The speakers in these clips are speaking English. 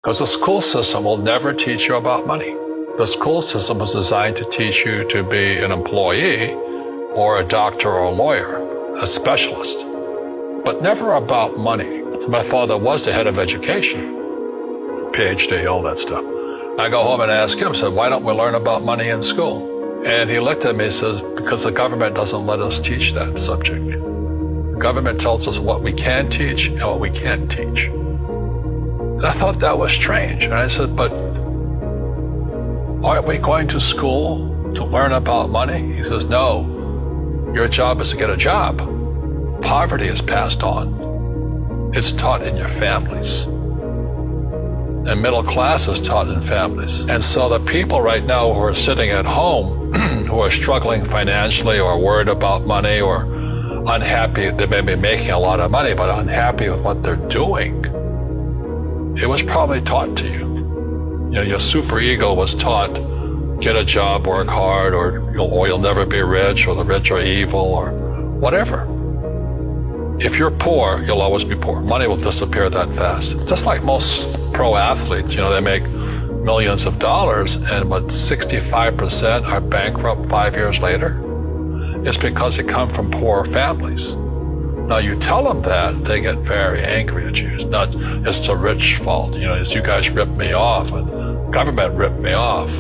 Because the school system will never teach you about money. The school system was designed to teach you to be an employee or a doctor or a lawyer, a specialist, but never about money. So my father was the head of education, PhD, all that stuff. I go home and ask him, I said, why don't we learn about money in school? And he looked at me and says, because the government doesn't let us teach that subject. The government tells us what we can teach and what we can't teach. And I thought that was strange. And I said, but aren't we going to school to learn about money? He says, no, your job is to get a job. Poverty is passed on. It's taught in your families. And middle class is taught in families. And so the people right now who are sitting at home, who are struggling financially or worried about money or unhappy, they may be making a lot of money, but unhappy with what they're doing, it was probably taught to you. You know, your super ego was taught, get a job, work hard, or you'll never be rich, or the rich are evil, or whatever. If you're poor, you'll always be poor. Money will disappear that fast. Just like most pro athletes, they make millions of dollars, and but 65% are bankrupt 5 years later. It's because they come from poor families. Now you tell them that, they get very angry at you. It's the rich fault. It's you guys ripped me off, and government ripped me off.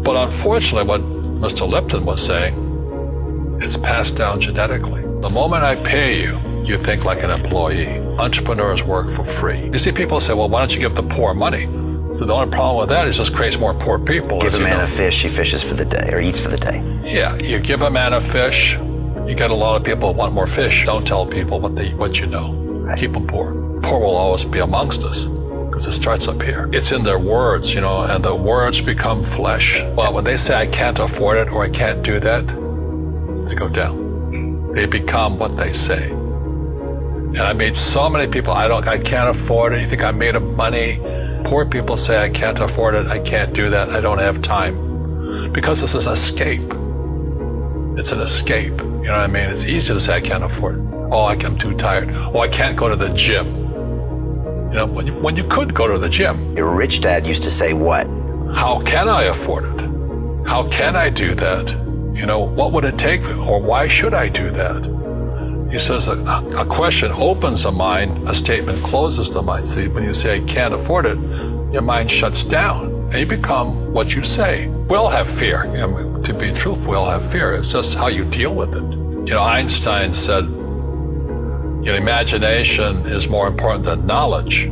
But unfortunately, what Mr. Lipton was saying, it's passed down genetically. The moment I pay you, you think like an employee. Entrepreneurs work for free. You see people say, well, why don't you give the poor money? So the only problem with that is just creates more poor people. Give a man a fish, he fishes for the day, or eats for the day. Yeah, you give a man a fish, you get a lot of people who want more fish. Don't tell people what you know. Right. Keep them poor. Poor will always be amongst us, because it starts up here. It's in their words, and the words become flesh. Well, when they say I can't afford it or I can't do that, they go down. They become what they say. And I meet so many people, I can't afford it. You think I'm made of money? Poor people say I can't afford it, I can't do that, I don't have time. Because this is an escape. It's an escape. You know what I mean? It's easy to say I can't afford it. Oh, I'm too tired. Oh, I can't go to the gym. When you could go to the gym. Your rich dad used to say what? How can I afford it? How can I do that? What would it take? Or why should I do that? He says that a question opens the mind, a statement closes the mind. See, when you say I can't afford it, your mind shuts down and you become what you say. We all have fear. To be truthful, we all have fear. It's just how you deal with it. Einstein said, imagination is more important than knowledge,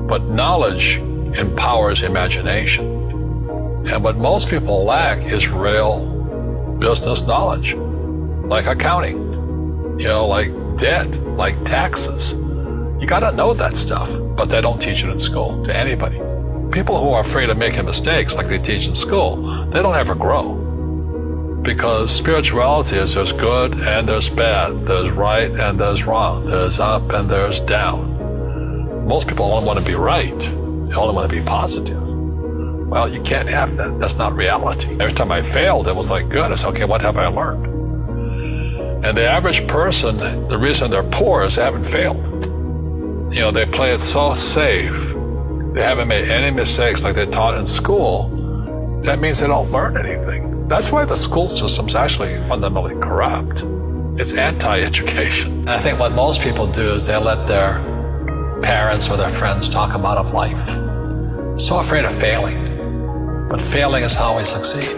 but knowledge empowers imagination. And what most people lack is real business knowledge, like accounting, like debt, like taxes. You got to know that stuff, but they don't teach it in school to anybody. People who are afraid of making mistakes like they teach in school, they don't ever grow. Because spirituality is there's good and there's bad, there's right and there's wrong, there's up and there's down. Most people only want to be right. They only want to be positive. Well, you can't have that. That's not reality. Every time I failed, it was like, good. I said, okay, what have I learned? And the average person, the reason they're poor is they haven't failed. They play it so safe. They haven't made any mistakes like they're taught in school. That means they don't learn anything. That's why the school system's actually fundamentally corrupt. It's anti-education. And I think what most people do is they let their parents or their friends talk them out of life. So afraid of failing. But failing is how we succeed.